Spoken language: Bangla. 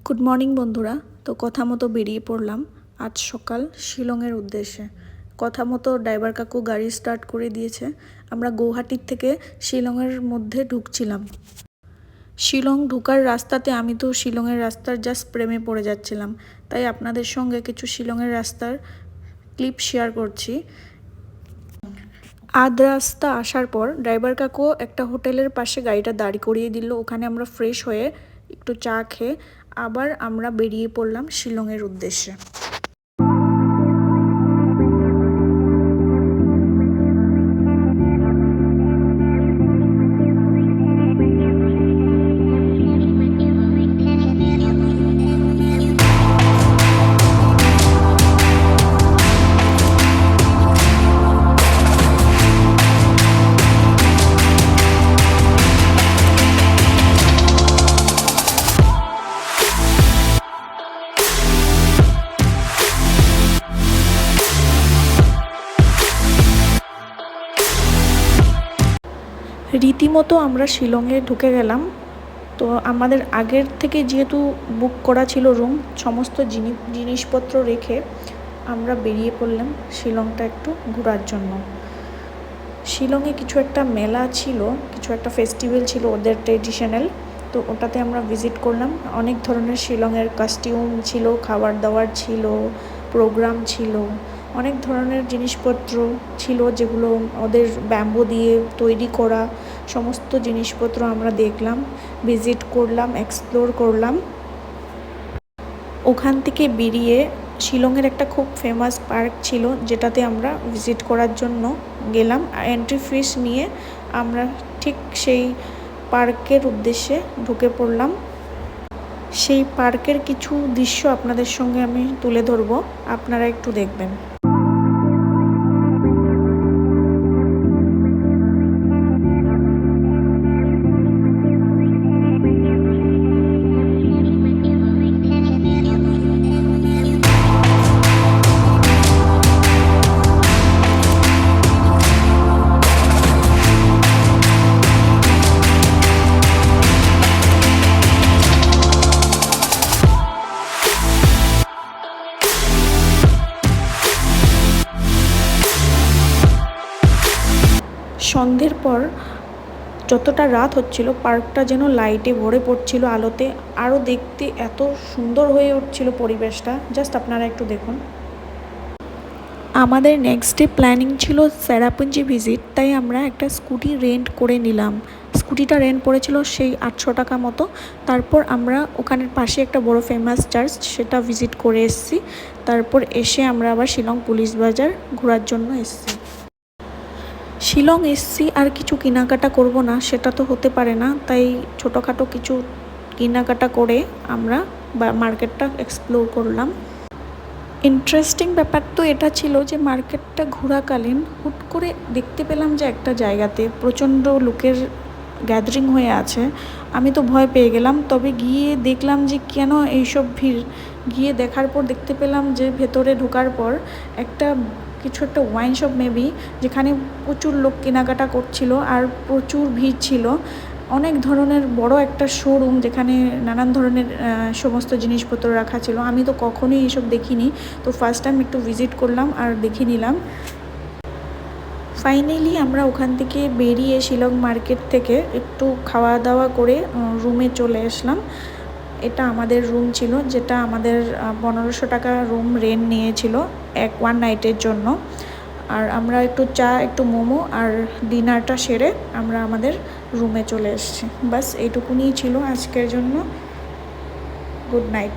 গুড মর্নিং বন্ধুরা। তো কথা মতো বেরিয়ে পড়লাম আজ সকাল শিলংয়ের উদ্দেশ্যে। কথা মতো ড্রাইভার কাকু গাড়ি স্টার্ট করে দিয়েছে। আমরা গৌহাটির থেকে শিলংয়ের মধ্যে ঢুকছিলাম। শিলং ঢোকার রাস্তাতে আমি তো শিলংয়ের রাস্তার জাস্ট প্রেমে পড়ে যাচ্ছিলাম, তাই আপনাদের সঙ্গে কিছু শিলংয়ের রাস্তার ক্লিপ শেয়ার করছি। আধ রাস্তা আসার পর ড্রাইভার কাকু একটা হোটেলের পাশে গাড়িটা দাঁড় করিয়ে দিল। ওখানে আমরা ফ্রেশ হয়ে একটু চা খেয়ে আবার আমরা বেরিয়ে পড়লাম শিলংয়ের উদ্দেশ্যে। রীতিমতো আমরা শিলংয়ে ঢুকে গেলাম। তো আমাদের আগের থেকে যেহেতু বুক করা ছিল রুম, সমস্ত জিনিসপত্র রেখে আমরা বেরিয়ে পড়লাম শিলংটা একটু ঘোরার জন্য। শিলংয়ে কিছু একটা মেলা ছিল, কিছু একটা ফেস্টিভ্যাল ছিল ওদের ট্রেডিশনাল, তো ওটাতে আমরা ভিজিট করলাম। অনেক ধরনের শিলংয়ের কস্টিউম ছিল, খাবার দাবার ছিল, প্রোগ্রাম ছিল, অনেক ধরনের জিনিসপত্র ছিল যেগুলো ওদের ব্যাম্বু দিয়ে তৈরি করা। সমস্ত জিনিসপত্র আমরা দেখলাম, ভিজিট করলাম, এক্সপ্লোর করলাম। ওখান থেকে বেরিয়ে শিলংয়ের একটা খুব ফেমাস পার্ক ছিল যেটাতে আমরা ভিজিট করার জন্য গেলাম। এন্ট্রি ফিস নিয়ে আমরা ঠিক সেই পার্কের উদ্দেশ্যে ঢুকে পড়লাম। সেই পার্কের কিছু দৃশ্য আপনাদের সঙ্গে আমি তুলে ধরবো, আপনারা একটু দেখবেন। সন্ধ্যের পর যতটা রাত হচ্ছিল পার্কটা যেন লাইটে ভরে পড়ছিল, আলোতে আরও দেখতে এত সুন্দর হয়ে উঠছিল পরিবেশটা, জাস্ট আপনারা একটু দেখুন। আমাদের নেক্সট ডে প্ল্যানিং ছিল চেরাপুঞ্জি ভিজিট, তাই আমরা একটা স্কুটি রেন্ট করে নিলাম। স্কুটিটা রেন্ট পড়েছিল সেই 800 টাকা মতো। তারপর আমরা ওখানের পাশে একটা বড় ফেমাস চার্চ, সেটা ভিজিট করে এসেছি। তারপর এসে আমরা আবার শিলং পুলিশ বাজার ঘোরার জন্য এসেছি। শিলং এসছি আর কিছু কেনাকাটা করব না সেটা তো হতে পারে না, তাই ছোটোখাটো কিছু কেনাকাটা করে আমরা মার্কেটটা এক্সপ্লোর করলাম। ইন্টারেস্টিং ব্যাপার তো এটা ছিল যে মার্কেটটা ঘোরাকালীন হুট করে দেখতে পেলাম যে একটা জায়গাতে প্রচণ্ড লোকের গ্যাদারিং হয়ে আছে। আমি তো ভয় পেয়ে গেলাম, তবে গিয়ে দেখলাম যে কেন এইসব ভিড়। গিয়ে দেখার পর দেখতে পেলাম যে ভেতরে ঢোকার পর কিছু একটা ওয়াইন শপ মেবি, যেখানে প্রচুর লোক কেনাকাটা করছিল আর প্রচুর ভিড় ছিল। অনেক ধরনের বড় একটা শোরুম যেখানে নানান ধরনের সমস্ত জিনিসপত্র রাখা ছিল। আমি তো কখনোই এসব দেখিনি, তো ফার্স্ট টাইম একটু ভিজিট করলাম আর দেখে নিলাম। ফাইনালি আমরা ওখান থেকে বেরিয়ে শিলং মার্কেট থেকে একটু খাওয়া দাওয়া করে রুমে চলে আসলাম। এটা আমাদের রুম ছিল, যেটা আমাদের 1500 টাকা রুম রেন্ট নিয়েছিল ওয়ান নাইটের জন্য। আর আমরা একটু চা, একটু মোমো আর ডিনারটা সেরে আমরা আমাদের রুমে চলে এসেছি। বাস এইটুকুনি ছিল আজকের জন্য। Good night.